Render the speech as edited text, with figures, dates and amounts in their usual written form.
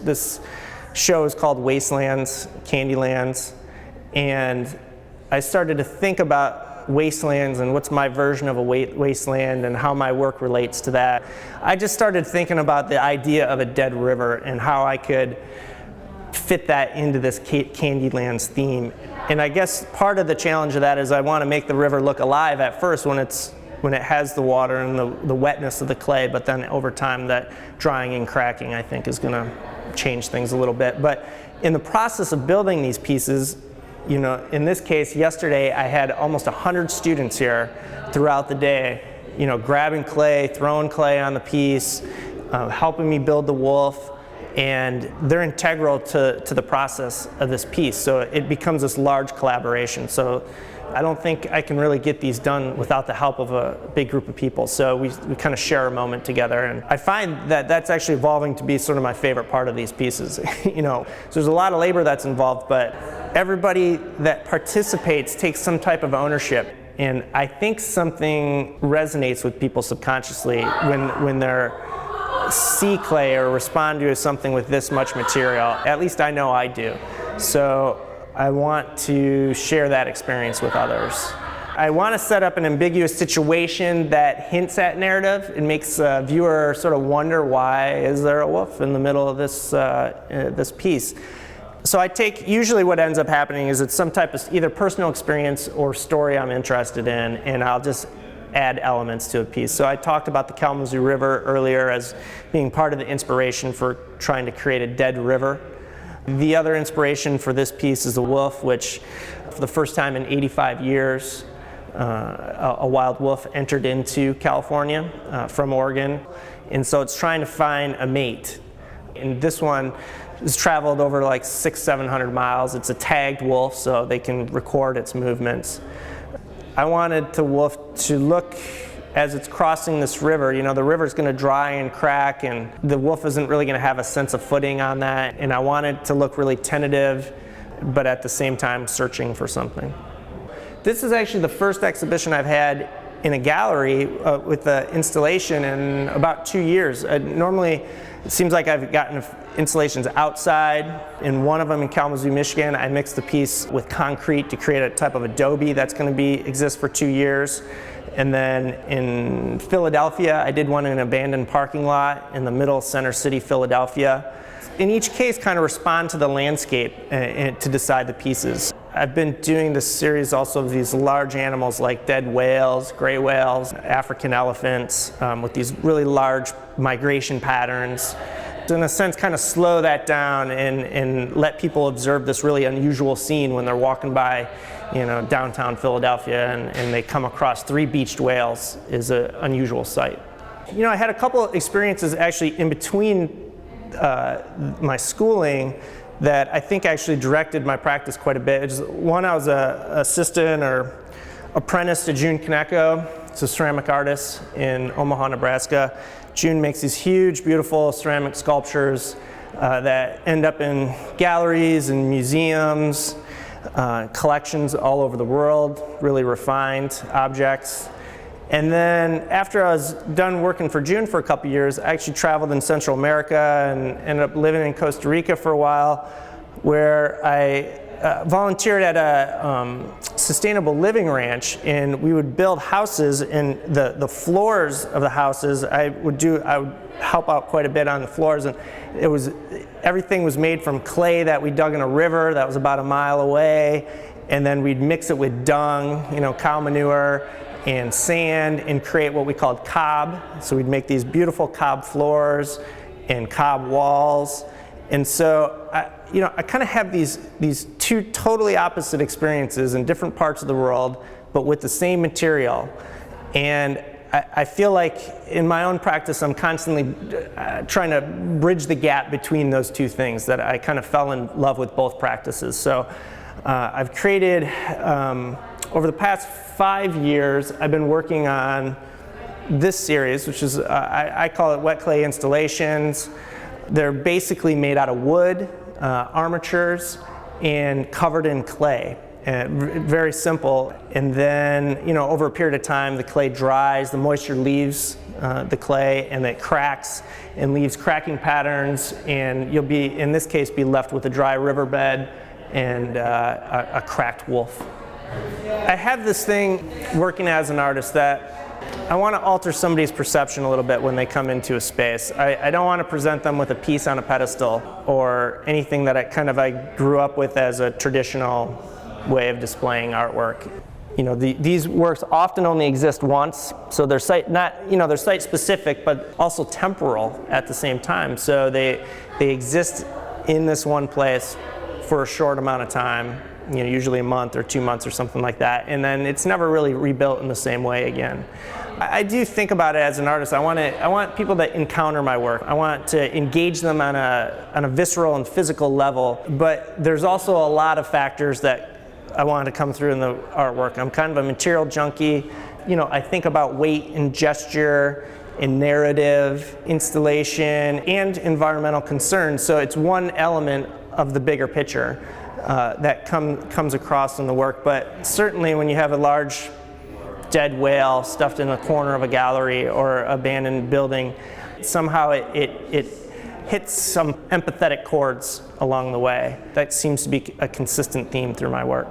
this show is called Wastelands, Candylands, and I started to think about wastelands and what's my version of a wasteland and how my work relates to that. I just started thinking about the idea of a dead river and how I could fit that into this Candylands theme. And I guess part of the challenge of that is I want to make the river look alive at first when it has the water and the wetness of the clay, but then over time that drying and cracking I think is going to change things a little bit. But in the process of building these pieces, you know, in this case yesterday I had almost 100 students here throughout the day, you know, grabbing clay, throwing clay on the piece, helping me build the wolf. And they're integral to the process of this piece, so it becomes this large collaboration. So I don't think I can really get these done without the help of a big group of people. So we kind of share a moment together, and I find that that's actually evolving to be sort of my favorite part of these pieces. You know, so there's a lot of labor that's involved, but everybody that participates takes some type of ownership. And I think something resonates with people subconsciously when they're see clay or respond to something with this much material. At least I know I do. So I want to share that experience with others. I want to set up an ambiguous situation that hints at narrative. It makes a viewer sort of wonder, why is there a wolf in the middle of this piece? So I take, usually what ends up happening is it's some type of either personal experience or story I'm interested in, and I'll just add elements to a piece. So I talked about the Kalamazoo River earlier as being part of the inspiration for trying to create a dead river. The other inspiration for this piece is the wolf, which for the first time in 85 years, a wild wolf entered into California from Oregon. And so it's trying to find a mate. And this one has traveled over like 600-700 miles. It's a tagged wolf, so they can record its movements. I wanted the wolf to look, as it's crossing this river, you know, the river's going to dry and crack, and the wolf isn't really going to have a sense of footing on that. And I wanted it to look really tentative, but at the same time searching for something. This is actually the first exhibition I've had in a gallery with the installation in about 2 years. Normally, it seems like I've gotten installations outside. In one of them in Kalamazoo, Michigan, I mixed the piece with concrete to create a type of adobe that's going to exist for 2 years. And then in Philadelphia, I did one in an abandoned parking lot in the middle center city, Philadelphia. In each case, kind of respond to the landscape to decide the pieces. I've been doing this series also of these large animals like dead whales, gray whales, African elephants, with these really large migration patterns. So in a sense, kind of slow that down and let people observe this really unusual scene when they're walking by, you know, downtown Philadelphia and they come across 3 beached whales is an unusual sight. You know, I had a couple of experiences actually in between my schooling that I think actually directed my practice quite a bit. One, I was an assistant or apprentice to June Kaneko. It's a ceramic artist in Omaha, Nebraska. June makes these huge, beautiful ceramic sculptures that end up in galleries and museums, collections all over the world, really refined objects. And then after I was done working for June for a couple years, I actually traveled in Central America and ended up living in Costa Rica for a while, where I volunteered at a sustainable living ranch, and we would build houses, and the floors of the houses, I would help out quite a bit on the floors, and everything was made from clay that we dug in a river that was about a mile away, and then we'd mix it with dung, you know, cow manure, and sand, and create what we called cob. So we'd make these beautiful cob floors and cob walls. And so I kind of have these two totally opposite experiences in different parts of the world, but with the same material. And I feel like in my own practice, I'm constantly trying to bridge the gap between those two things, that I kind of fell in love with both practices. So I've created, over the past 5 years, I've been working on this series, which is, I call it wet clay installations. They're basically made out of wood, armatures, and covered in clay. And very simple. And then, over a period of time, the clay dries, the moisture leaves the clay, and it cracks and leaves cracking patterns, and you'll be, in this case, be left with a dry riverbed and a cracked wolf. I have this thing working as an artist that I want to alter somebody's perception a little bit when they come into a space. I don't want to present them with a piece on a pedestal or anything that I grew up with as a traditional way of displaying artwork. These works often only exist once, so they're they're site specific, but also temporal at the same time. So they exist in this one place for a short amount of time, usually a month or 2 months or something like that, and then it's never really rebuilt in the same way again. I do think about it as an artist. I want people to encounter my work. I want to engage them on a visceral and physical level, but there's also a lot of factors that I want to come through in the artwork. I'm kind of a material junkie. I think about weight and gesture and narrative, installation, and environmental concerns. So it's one element of the bigger picture that comes across in the work. But certainly when you have a large dead whale stuffed in a corner of a gallery or abandoned building, somehow it hits some empathetic chords along the way. That seems to be a consistent theme through my work.